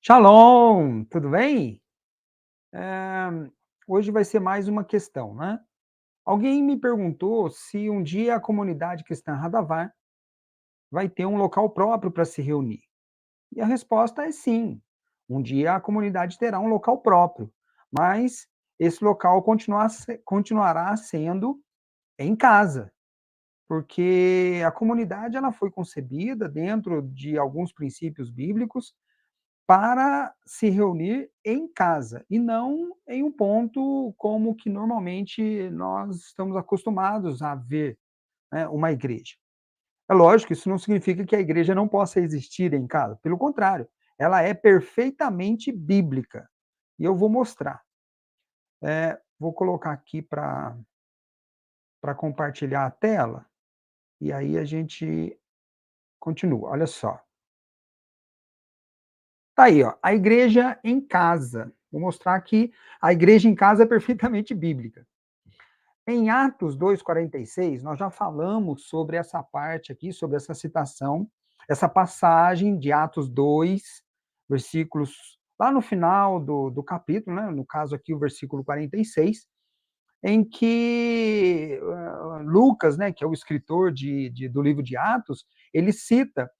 Shalom, tudo bem? Eh, Hoje vai ser mais uma questão, né? Alguém me perguntou se um dia a comunidade cristã Radavar vai ter um local próprio para se reunir. E a resposta é sim. Um dia a comunidade terá um local próprio, mas esse local continuará sendo em casa, porque a comunidade ela foi concebida dentro de alguns princípios bíblicos para se reunir em casa, e não em um ponto como que normalmente nós estamos acostumados a ver, né, uma igreja. É lógico, isso não significa que a igreja não possa existir em casa, pelo contrário, ela é perfeitamente bíblica, e eu vou mostrar. Vou colocar aqui para compartilhar a tela, e aí a gente continua, olha só. Tá aí, ó, a igreja em casa. Vou mostrar que a igreja em casa é perfeitamente bíblica. Em Atos 2:46, nós já falamos sobre essa parte aqui, sobre essa citação, essa passagem de Atos 2, versículos lá no final do capítulo, né, no caso aqui o versículo 46, em que Lucas, né, que é o escritor do livro de Atos, ele cita: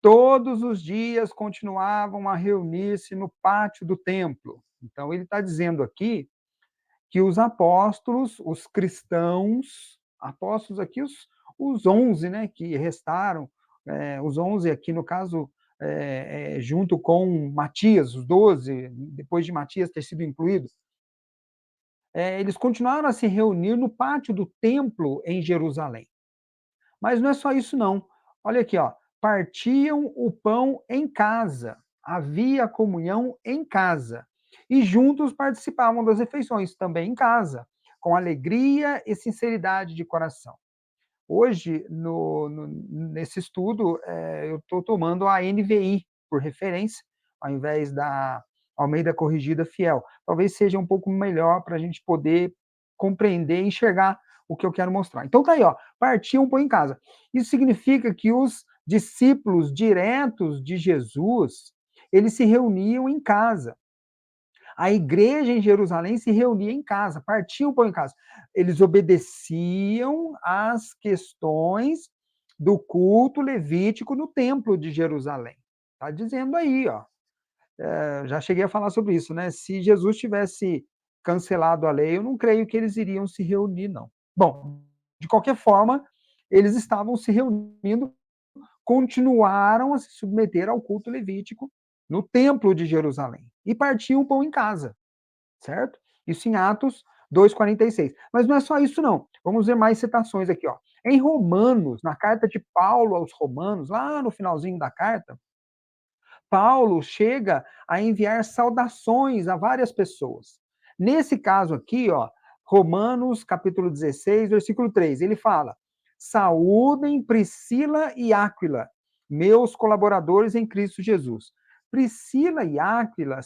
todos os dias continuavam a reunir-se no pátio do templo. Então, ele está dizendo aqui que os apóstolos, os cristãos, apóstolos aqui, os 11, né, que restaram, os 11 aqui, no caso, junto com Matias, os 12, depois de Matias ter sido incluído, eles continuaram a se reunir no pátio do templo em Jerusalém. Mas não é só isso não. Olha aqui, ó, partiam o pão em casa, havia comunhão em casa, e juntos participavam das refeições, também em casa, com alegria e sinceridade de coração. Hoje, nesse estudo, eu estou tomando a NVI por referência, ao invés da Almeida Corrigida Fiel. Talvez seja um pouco melhor para a gente poder compreender e enxergar o que eu quero mostrar. Então tá aí, ó, partiu um pão em casa. Isso significa que os discípulos diretos de Jesus, eles se reuniam em casa. A igreja em Jerusalém se reunia em casa, partiam o pão em casa. Eles obedeciam às questões do culto levítico no templo de Jerusalém. Está dizendo aí, ó. Já cheguei a falar sobre isso, né? Se Jesus tivesse cancelado a lei, eu não creio que eles iriam se reunir, não. Bom, de qualquer forma, eles estavam se reunindo, continuaram a se submeter ao culto levítico no templo de Jerusalém e partiam o pão em casa, certo? Isso em Atos 2:46. Mas não é só isso não. Vamos ver mais citações aqui, ó. Em Romanos, na carta de Paulo aos Romanos, lá no finalzinho da carta, Paulo chega a enviar saudações a várias pessoas. Nesse caso aqui, ó, Romanos capítulo 16, versículo 3, ele fala: saúdem Priscila e Áquila, meus colaboradores em Cristo Jesus. Priscila e Áquila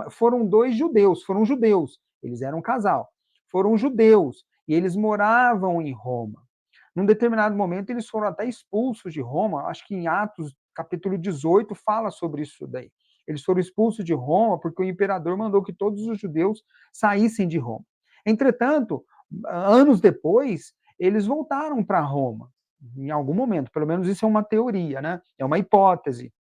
foram judeus, eles eram um casal, foram judeus, e eles moravam em Roma. Num determinado momento, eles foram até expulsos de Roma, acho que em Atos, capítulo 18, fala sobre isso daí. Eles foram expulsos de Roma porque o imperador mandou que todos os judeus saíssem de Roma. Entretanto, anos depois, eles voltaram para Roma, em algum momento, pelo menos isso é uma teoria, né? É uma hipótese.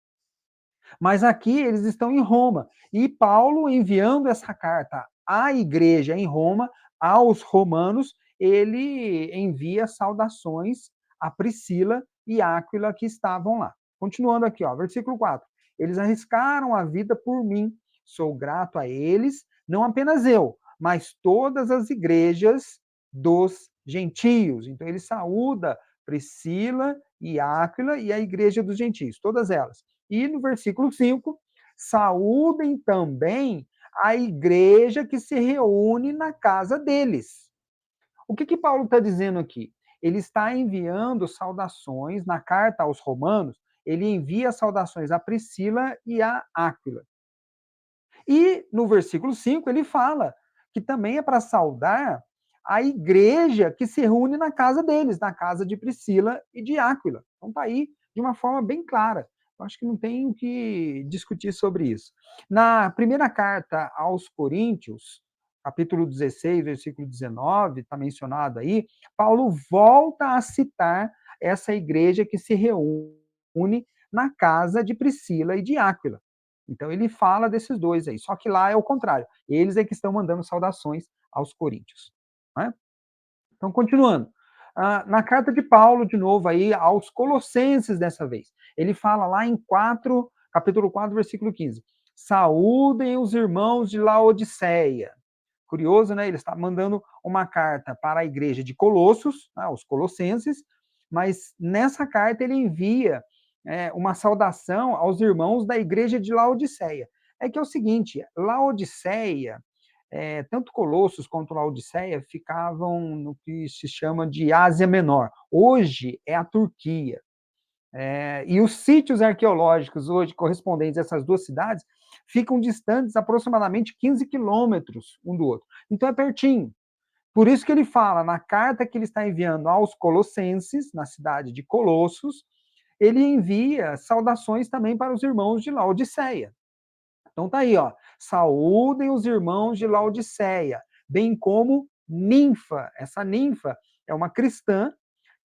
Mas aqui eles estão em Roma. E Paulo, enviando essa carta à igreja em Roma, aos romanos, ele envia saudações a Priscila e Áquila que estavam lá. Continuando aqui, ó, versículo 4. Eles arriscaram a vida por mim. Sou grato a eles, não apenas eu, mas todas as igrejas dos gentios. Então ele saúda Priscila e Áquila e a igreja dos gentios, todas elas. E no versículo 5, saúdem também a igreja que se reúne na casa deles. O que Paulo está dizendo aqui? Ele está enviando saudações na carta aos Romanos, ele envia saudações a Priscila e a Áquila. E no versículo 5 ele fala que também é para saudar a igreja que se reúne na casa deles, na casa de Priscila e de Áquila. Então está aí de uma forma bem clara. Eu acho que não tem o que discutir sobre isso. Na primeira carta aos Coríntios, capítulo 16, versículo 19, está mencionado aí, Paulo volta a citar essa igreja que se reúne na casa de Priscila e de Áquila. Então ele fala desses dois aí, só que lá é o contrário. Eles é que estão mandando saudações aos coríntios. Né? Então, continuando. Na carta de Paulo, de novo, aí, aos Colossenses dessa vez, ele fala lá em capítulo 4, versículo 15. Saúdem os irmãos de Laodiceia. Curioso, né? Ele está mandando uma carta para a igreja de Colossos, né, os colossenses, mas nessa carta ele envia uma saudação aos irmãos da igreja de Laodiceia. É que é o seguinte, Laodiceia, tanto Colossos quanto Laodiceia ficavam no que se chama de Ásia Menor. Hoje é a Turquia. E os sítios arqueológicos hoje correspondentes a essas duas cidades ficam distantes aproximadamente 15 quilômetros um do outro. Então é pertinho. Por isso que ele fala, na carta que ele está enviando aos colossenses, na cidade de Colossos, ele envia saudações também para os irmãos de Laodiceia. Então tá aí, ó. Saúdem os irmãos de Laodiceia, bem como Ninfa. Essa Ninfa é uma cristã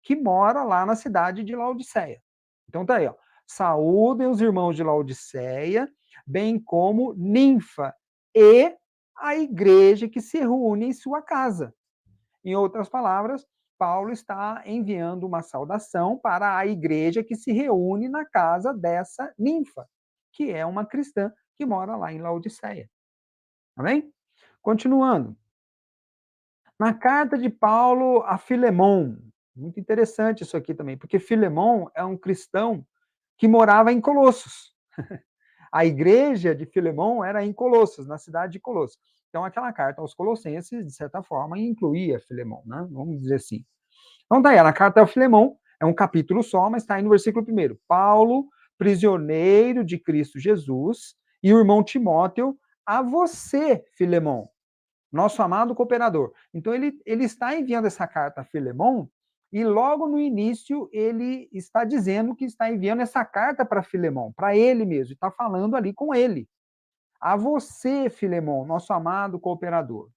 que mora lá na cidade de Laodiceia. Então tá aí, ó. Saúdem os irmãos de Laodiceia, bem como Ninfa e a igreja que se reúne em sua casa. Em outras palavras, Paulo está enviando uma saudação para a igreja que se reúne na casa dessa ninfa, que é uma cristã que mora lá em Laodiceia. Tá bem? Continuando. Na carta de Paulo a Filemon, muito interessante isso aqui também, porque Filemon é um cristão que morava em Colossos. A igreja de Filemon era em Colossos, na cidade de Colossos. Então, aquela carta aos Colossenses, de certa forma, incluía Filemon, né? Vamos dizer assim. Então, daí, na carta ao Filemon, é um capítulo só, mas está aí no versículo 1. Paulo, prisioneiro de Cristo Jesus, e o irmão Timóteo, a você, Filemon, nosso amado cooperador. Então, ele está enviando essa carta a Filemon, e logo no início ele está dizendo que está enviando essa carta para Filemon, para ele mesmo, e está falando ali com ele. A você, Filemon, nosso amado cooperador.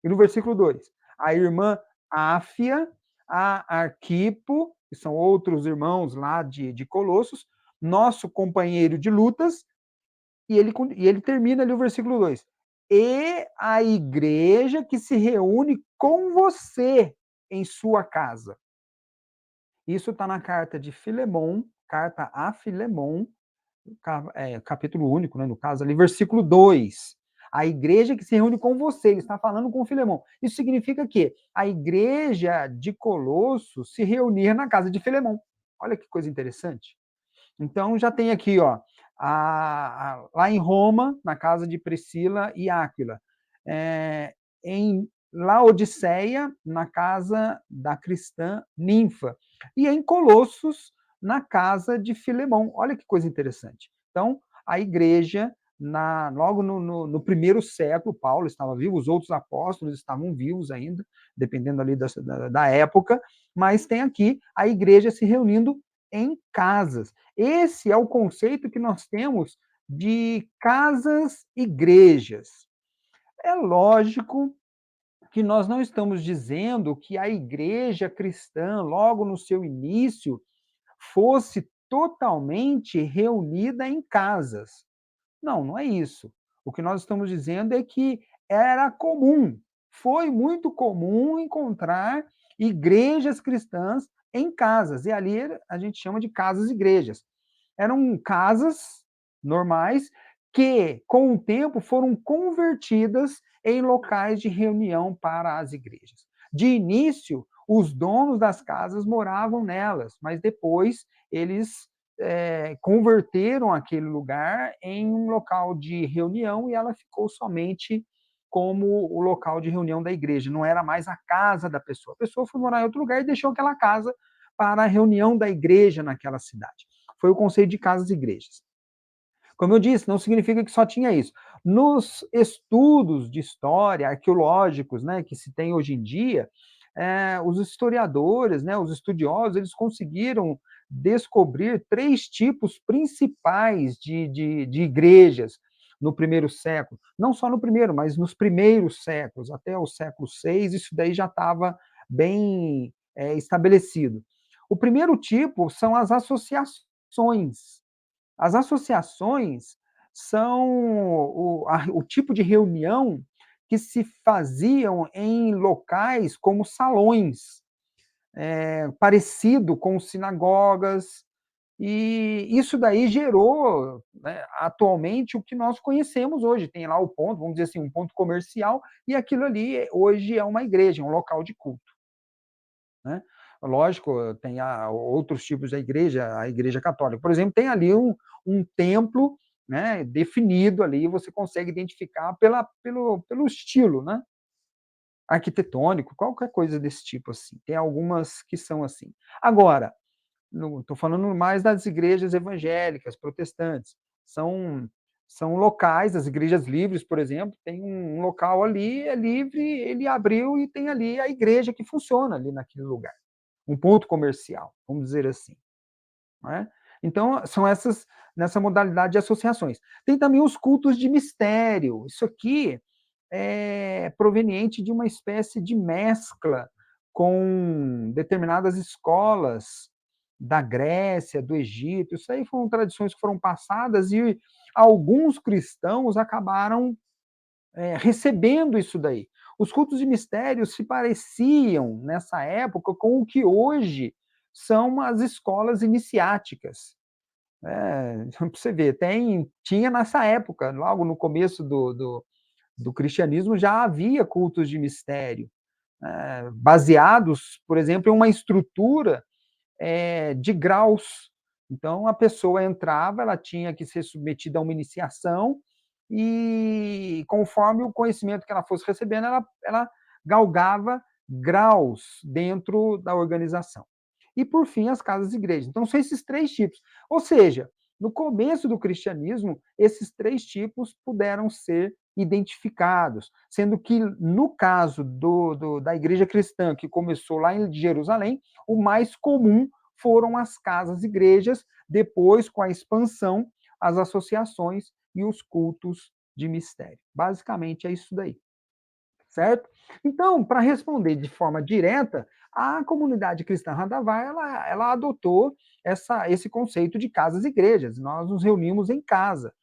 E no versículo 2, a irmã Áfia, a Arquipo, que são outros irmãos lá de Colossos, nosso companheiro de lutas, e ele termina ali o versículo 2. E a igreja que se reúne com você em sua casa. Isso está na carta de Filemon, carta a Filemon, capítulo único, né, no caso ali, versículo 2. A igreja que se reúne com você, ele está falando com Filemon. Isso significa que a igreja de Colosso se reunia na casa de Filemon. Olha que coisa interessante. Então já tem aqui, ó, lá em Roma, na casa de Priscila e Áquila. Em Laodiceia, na casa da cristã Ninfa. E em Colossos, na casa de Filemon. Olha que coisa interessante. Então, a igreja, logo no primeiro século, Paulo estava vivo, os outros apóstolos estavam vivos ainda, dependendo ali da época, mas tem aqui a igreja se reunindo em casas. Esse é o conceito que nós temos de casas-igrejas. É lógico que nós não estamos dizendo que a igreja cristã, logo no seu início, fosse totalmente reunida em casas. Não, não é isso. O que nós estamos dizendo é que era comum, foi muito comum encontrar igrejas cristãs em casas, e ali a gente chama de casas-igrejas. Eram casas normais que, com o tempo, foram convertidas em locais de reunião para as igrejas. De início, os donos das casas moravam nelas, mas depois eles converteram aquele lugar em um local de reunião e ela ficou somente como o local de reunião da igreja, não era mais a casa da pessoa. A pessoa foi morar em outro lugar e deixou aquela casa para a reunião da igreja naquela cidade. Foi o conceito de casas e igrejas. Como eu disse, não significa que só tinha isso. Nos estudos de história arqueológicos, né, que se tem hoje em dia, os historiadores, né, os estudiosos, eles conseguiram descobrir três tipos principais de igrejas no primeiro século. Não só no primeiro, mas nos primeiros séculos, até o século VI, isso daí já estava bem estabelecido. O primeiro tipo são as associações. As associações são o tipo de reunião que se faziam em locais como salões, parecido com sinagogas, e isso daí gerou, né, atualmente, o que nós conhecemos hoje. Tem lá o ponto, vamos dizer assim, um ponto comercial, e aquilo ali hoje é uma igreja, um local de culto. Né? Lógico, tem outros tipos de igreja, a igreja católica, por exemplo, tem ali um templo, né, definido ali, você consegue identificar pelo estilo, né, arquitetônico, qualquer coisa desse tipo assim. Tem algumas que são assim. Agora, estou falando mais das igrejas evangélicas, protestantes. São, são locais, as igrejas livres, por exemplo, tem um local ali, é livre, ele abriu e tem ali a igreja que funciona ali naquele lugar. Um ponto comercial, vamos dizer assim. Não é? Então, são essas, nessa modalidade de associações. Tem também os cultos de mistério. Isso aqui é proveniente de uma espécie de mescla com determinadas escolas da Grécia, do Egito. Isso aí foram tradições que foram passadas e alguns cristãos acabaram recebendo isso daí. Os cultos de mistério se pareciam, nessa época, com o que hoje são as escolas iniciáticas. Para você ver, tinha nessa época, logo no começo do cristianismo, já havia cultos de mistério, baseados, por exemplo, em uma estrutura de graus. Então, a pessoa entrava, ela tinha que ser submetida a uma iniciação, e conforme o conhecimento que ela fosse recebendo, ela galgava graus dentro da organização. E, por fim, as casas-igrejas. Então, são esses três tipos. Ou seja, no começo do cristianismo, esses três tipos puderam ser identificados, sendo que, no caso da igreja cristã, que começou lá em Jerusalém, o mais comum foram as casas-igrejas, depois, com a expansão, as associações e os cultos de mistério. Basicamente é isso daí, certo? Então, para responder de forma direta, a comunidade cristã Radavá, ela adotou esse conceito de casas-igrejas. Nós nos reunimos em casa.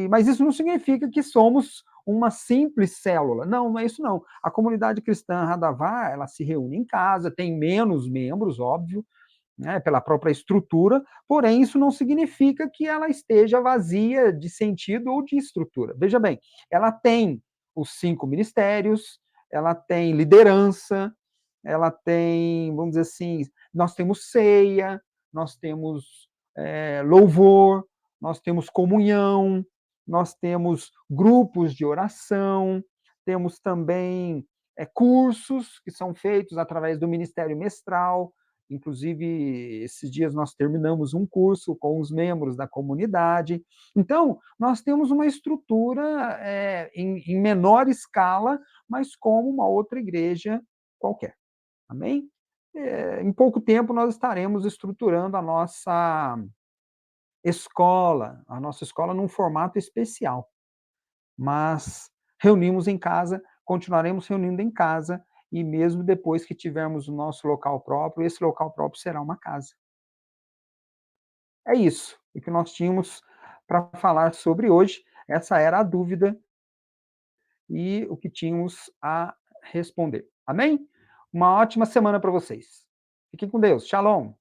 Mas isso não significa que somos uma simples célula. Não, não é isso não. A comunidade cristã Radavá, ela se reúne em casa, tem menos membros, óbvio, né, pela própria estrutura, porém isso não significa que ela esteja vazia de sentido ou de estrutura. Veja bem, ela tem os 5 ministérios, ela tem liderança, ela tem, vamos dizer assim, nós temos ceia, nós temos louvor, nós temos comunhão, nós temos grupos de oração, temos também cursos que são feitos através do ministério mestral. Inclusive, esses dias nós terminamos um curso com os membros da comunidade. Então, nós temos uma estrutura em menor escala, mas como uma outra igreja qualquer. Amém? Em pouco tempo nós estaremos estruturando a nossa escola num formato especial. Mas reunimos em casa, continuaremos reunindo em casa, e mesmo depois que tivermos o nosso local próprio, esse local próprio será uma casa. É isso, o que nós tínhamos para falar sobre hoje. Essa era a dúvida e o que tínhamos a responder. Amém? Uma ótima semana para vocês. Fiquem com Deus. Shalom.